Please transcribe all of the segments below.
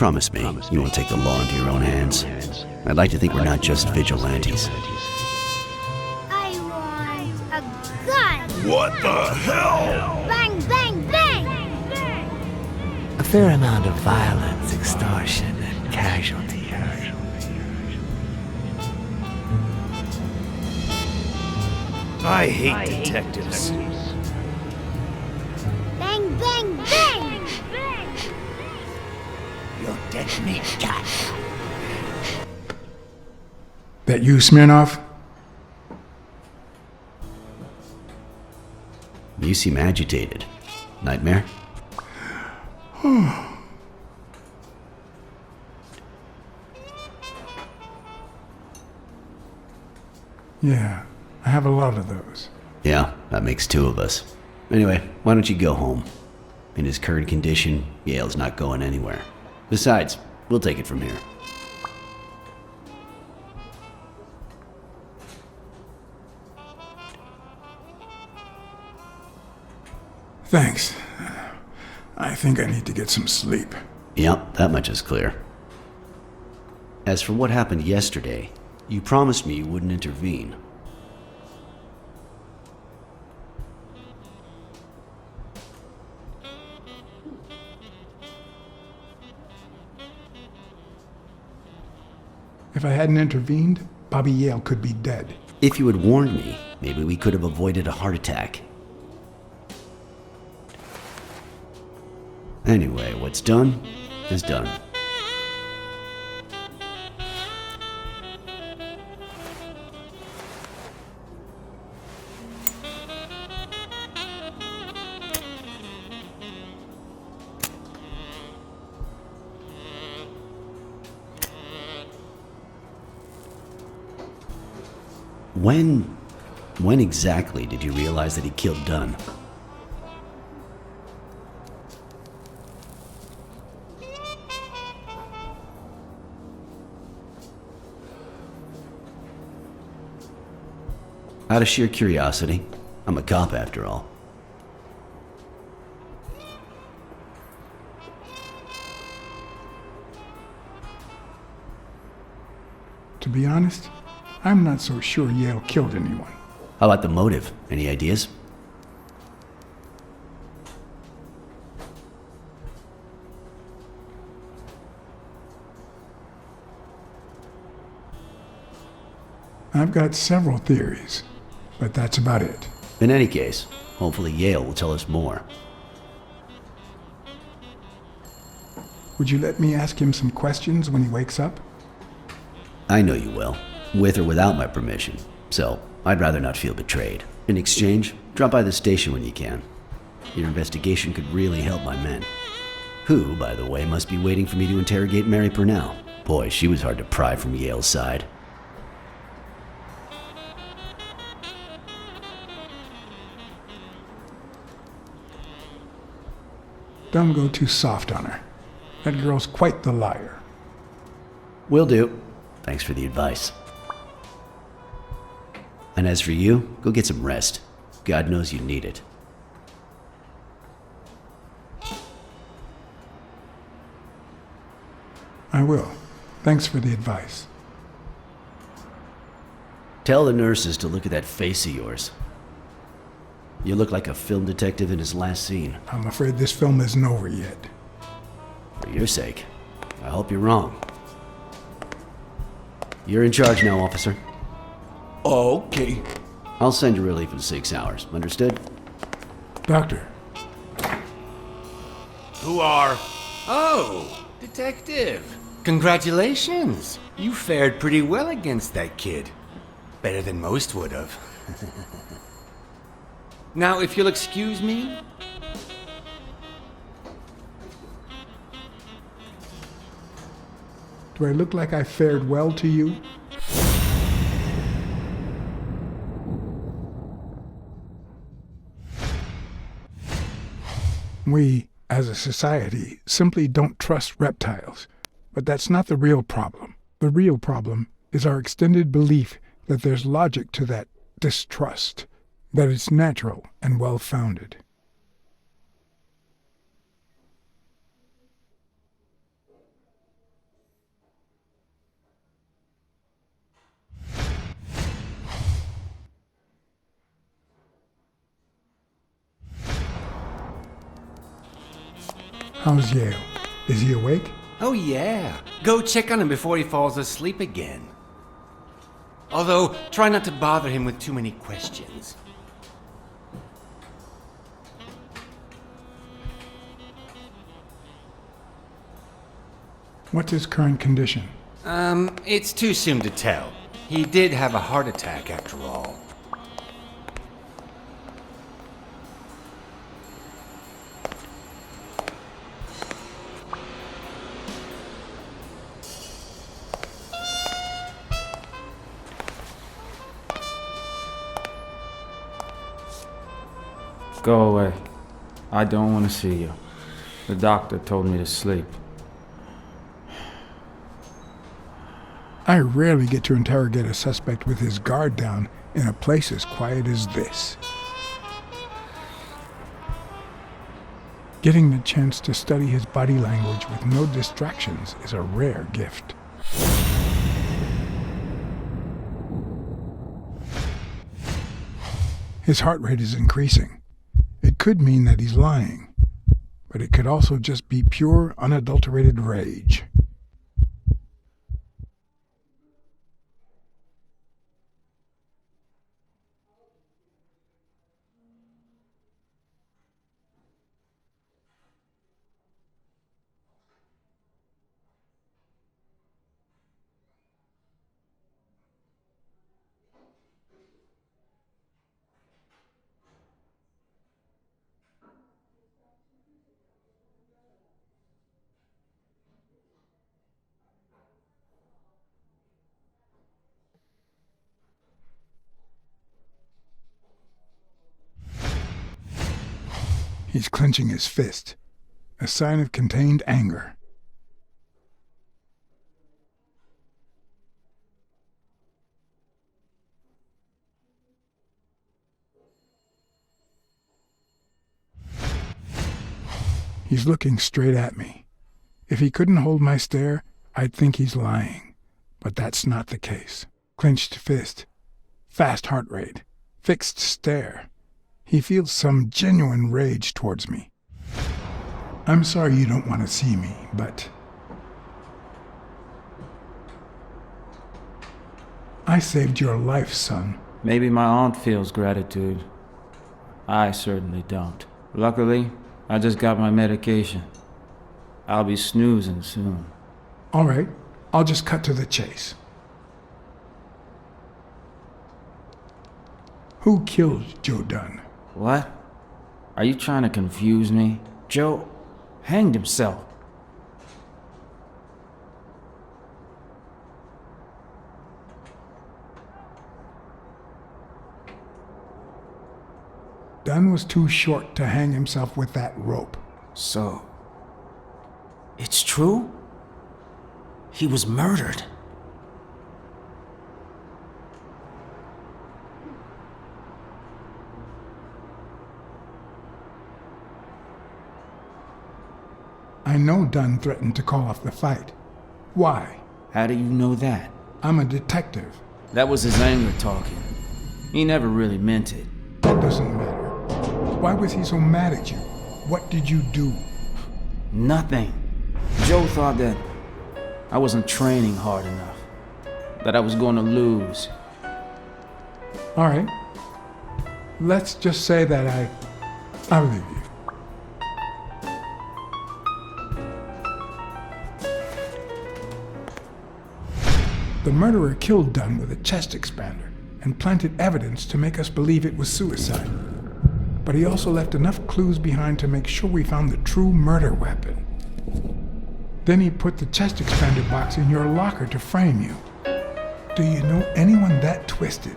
Promise me you won't take the law into your own hands. I'd like to think we're not just vigilantes. I want a gun! What the hell? Bang, bang, bang! A fair amount of violence, extortion, and casualty. I hate detectives. Bang, bang, bang! You're dead meat, cat. That you, Smirnoff? You seem agitated. Nightmare? Yeah, I have a lot of those. Yeah, that makes two of us. Anyway, why don't you go home? In his current condition, Yale's not going anywhere. Besides, we'll take it from here. Thanks. I think I need to get some sleep. Yep, that much is clear. As for what happened yesterday, you promised me you wouldn't intervene. If I hadn't intervened, Bobby Yale could be dead. If you had warned me, maybe we could have avoided a heart attack. Anyway, what's done is done. When exactly did you realize that he killed Dunn? Out of sheer curiosity. I'm a cop after all. To be honest, I'm not so sure Yale killed anyone. How about the motive? Any ideas? I've got several theories, but that's about it. In any case, hopefully Yale will tell us more. Would you let me ask him some questions when he wakes up? I know you will, with or without my permission, so I'd rather not feel betrayed. In exchange, drop by the station when you can. Your investigation could really help my men. Who, by the way, must be waiting for me to interrogate Mary Purnell. Boy, she was hard to pry from Yale's side. Don't go too soft on her. That girl's quite the liar. Will do. Thanks for the advice. And as for you, go get some rest. God knows you need it. I will. Thanks for the advice. Tell the nurses to look at that face of yours. You look like a film detective in his last scene. I'm afraid this film isn't over yet. For your sake, I hope you're wrong. You're in charge now, officer. Okay. I'll send you relief in 6 hours. Understood? Doctor, Who are... Oh, detective. Congratulations. You fared pretty well against that kid. Better than most would have. Now, if you'll excuse me. do I look like I fared well to you? We, as a society, simply don't trust reptiles. But that's not the real problem. The real problem is our extended belief that there's logic to that distrust, that it's natural and well-founded. How's Yale? Is he awake? Oh yeah. Go check on him before he falls asleep again. Although, try not to bother him with too many questions. What's his current condition? It's too soon to tell. He did have a heart attack after all. Go away. I don't want to see you. The doctor told me to sleep. I rarely get to interrogate a suspect with his guard down in a place as quiet as this. Getting the chance to study his body language with no distractions is a rare gift. His heart rate is increasing. It could mean that he's lying, but it could also just be pure, unadulterated rage. He's clenching his fist, a sign of contained anger. He's looking straight at me. If he couldn't hold my stare, I'd think he's lying. But that's not the case. Clenched fist, fast heart rate, fixed stare. He feels some genuine rage towards me. I'm sorry you don't want to see me, but I saved your life, son. Maybe my aunt feels gratitude. I certainly don't. Luckily, I just got my medication. I'll be snoozing soon. All right, I'll just cut to the chase. Who killed Joe Dunn? What? Are you trying to confuse me? Joe hanged himself. Dunn was too short to hang himself with that rope. So, it's true? He was murdered. I know Dunn threatened to call off the fight. Why? How do you know that? I'm a detective. That was his anger talking. He never really meant it. That doesn't matter. Why was he so mad at you? What did you do? Nothing. Joe thought that I wasn't training hard enough. That I was going to lose. All right. Let's just say that I believe you. The murderer killed Dunn with a chest expander and planted evidence to make us believe it was suicide. But he also left enough clues behind to make sure we found the true murder weapon. Then he put the chest expander box in your locker to frame you. Do you know anyone that twisted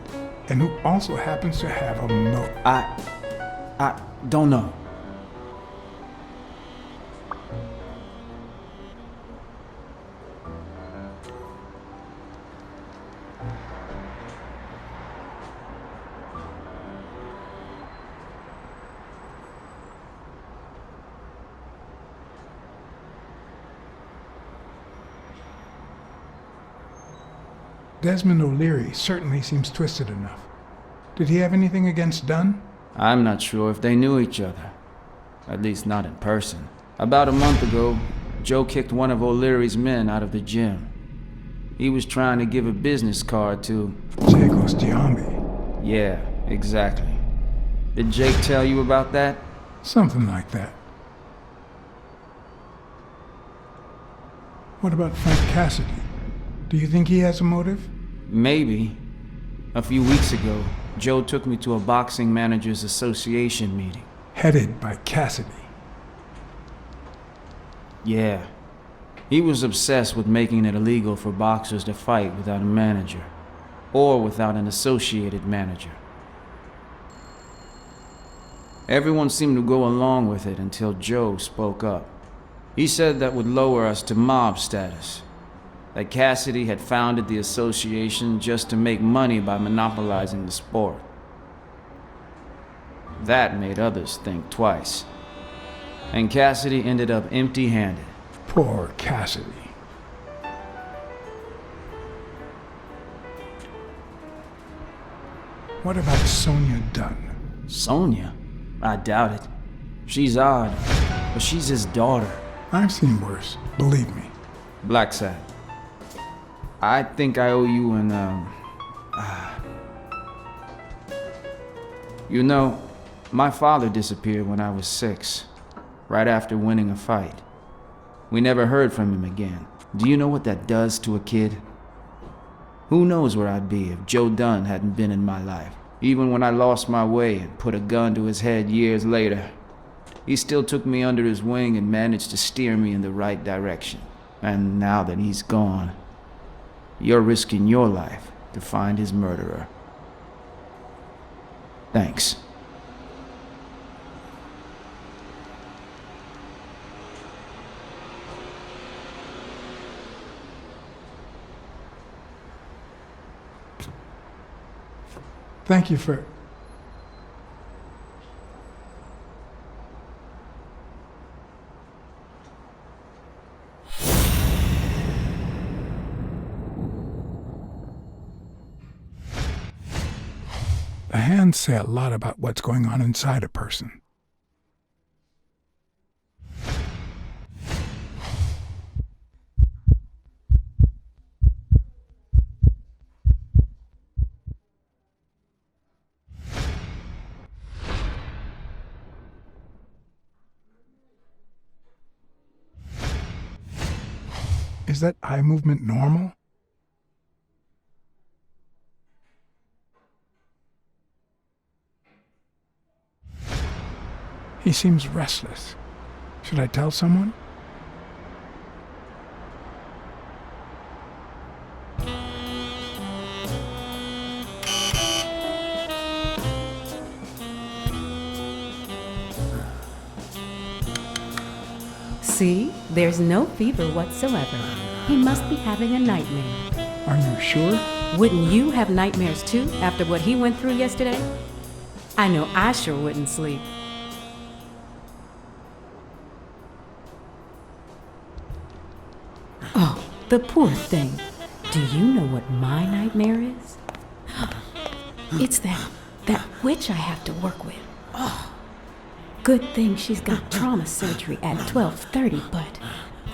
and who also happens to have a motive? I don't know. Desmond O'Leary certainly seems twisted enough. Did he have anything against Dunn? I'm not sure if they knew each other. At least not in person. About a month ago, Joe kicked one of O'Leary's men out of the gym. He was trying to give a business card to... Jacob's Giambi. Yeah, exactly. Did Jake tell you about that? Something like that. What about Frank Cassidy? Do you think he has a motive? Maybe. A few weeks ago, Joe took me to a Boxing Managers Association meeting. Headed by Cassidy. Yeah. He was obsessed with making it illegal for boxers to fight without a manager, or without an associated manager. Everyone seemed to go along with it until Joe spoke up. He said that would lower us to mob status, that Cassidy had founded the association just to make money by monopolizing the sport. That made others think twice. And Cassidy ended up empty-handed. Poor Cassidy. What about Sonia Dunn? Sonia? I doubt it. She's odd, but she's his daughter. I've seen worse, believe me. Blacksad. I think I owe you an, You know, my father disappeared when I was 6, right after winning a fight. We never heard from him again. Do you know what that does to a kid? Who knows where I'd be if Joe Dunn hadn't been in my life. Even when I lost my way and put a gun to his head years later, he still took me under his wing and managed to steer me in the right direction. And now that he's gone, you're risking your life to find his murderer. Thanks. Thank you for... The hands say a lot about what's going on inside a person. Is that eye movement normal? He seems restless. Should I tell someone? See, there's no fever whatsoever. He must be having a nightmare. Are you sure? Wouldn't you have nightmares too after what he went through yesterday? I know I sure wouldn't sleep. Oh, the poor thing. Do you know what my nightmare is? It's that witch I have to work with. Oh. Good thing she's got trauma surgery at 12:30, but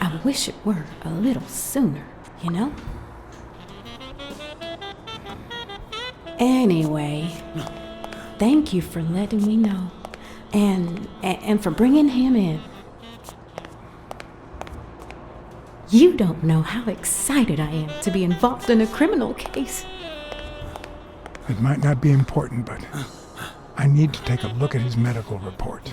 I wish it were a little sooner, you know? Anyway, thank you for letting me know, and for bringing him in. You don't know how excited I am to be involved in a criminal case. It might not be important, but I need to take a look at his medical report.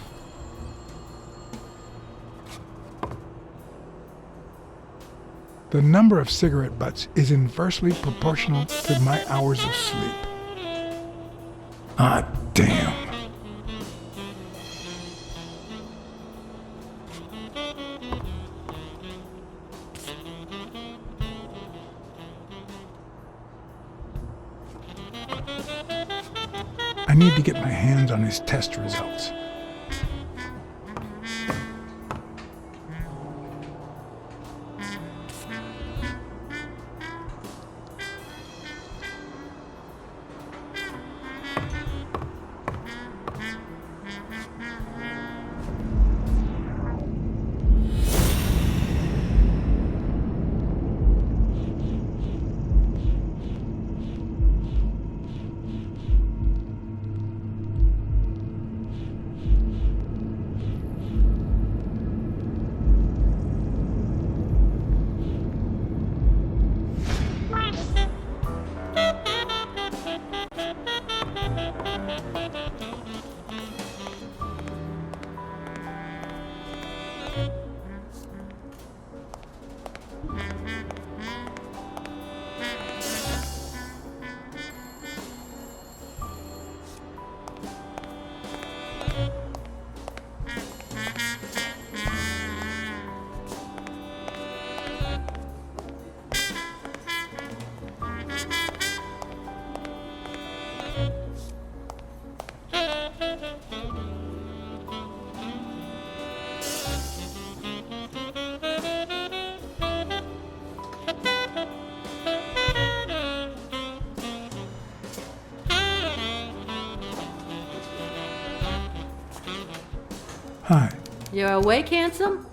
The number of cigarette butts is inversely proportional to my hours of sleep. Ah, damn. I need to get my hands on his test results. Hi. You're awake, handsome?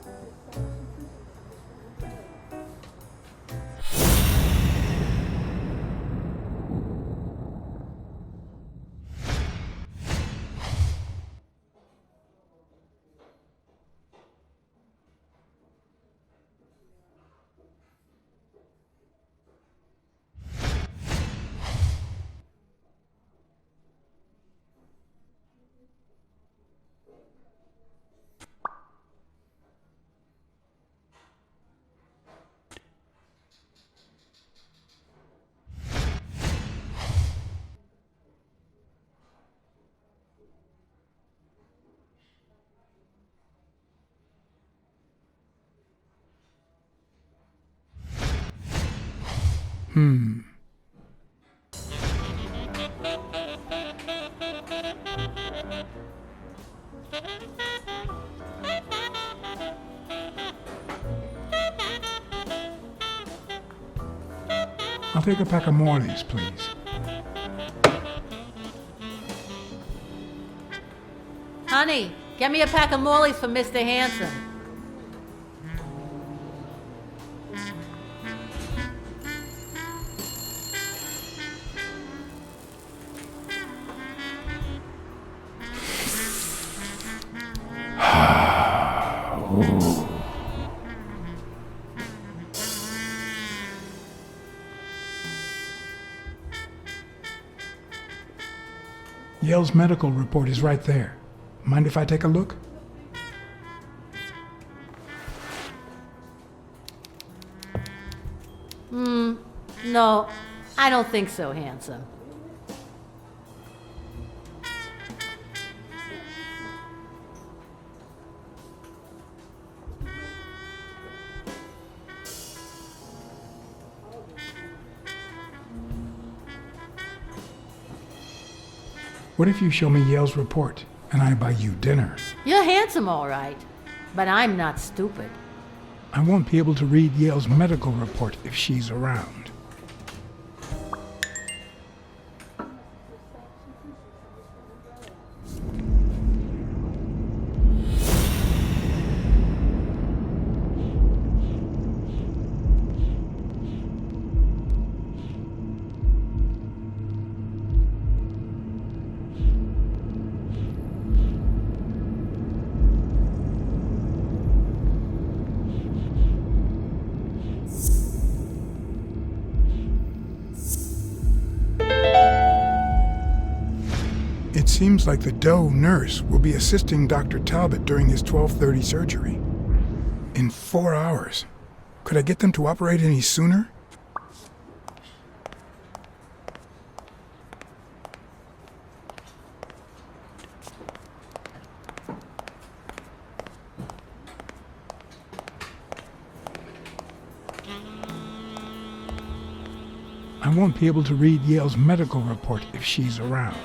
I'll take a pack of Morleys, please. Honey, get me a pack of Morleys for Mr. Handsome. Yale's medical report is right there. Mind if I take a look? No, I don't think so, handsome. What if you show me Yale's report and I buy you dinner? You're handsome, all right, but I'm not stupid. I won't be able to read Yale's medical report if she's around. It seems like the Doe nurse will be assisting Dr. Talbot during his 12:30 surgery. In 4 hours. Could I get them to operate any sooner? I won't be able to read Yale's medical report if she's around.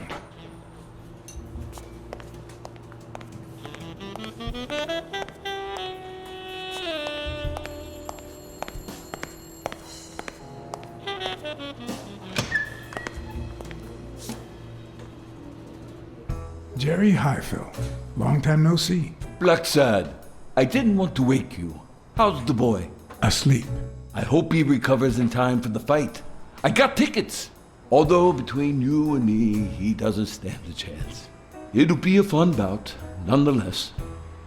Jerry Highfill. Long time no see. Blacksad, I didn't want to wake you. How's the boy? Asleep. I hope he recovers in time for the fight. I got tickets. Although between you and me, he doesn't stand a chance. It'll be a fun bout, nonetheless.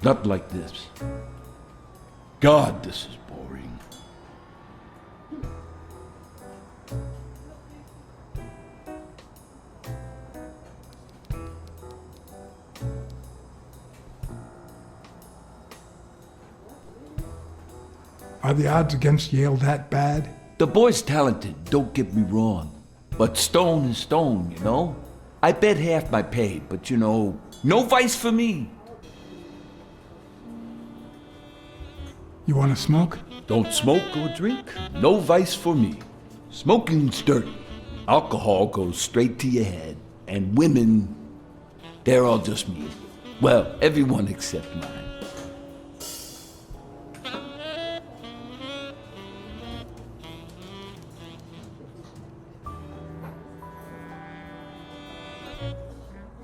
Not like this. God, this is boring. Are the odds against Yale that bad? The boy's talented, don't get me wrong. But stone is stone, you know? I bet half my pay, but you know, no vice for me. You want to smoke? Don't smoke or drink, no vice for me. Smoking's dirty. Alcohol goes straight to your head. And women, they're all just me. Well, everyone except mine.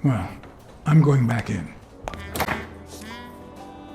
Well, I'm going back in.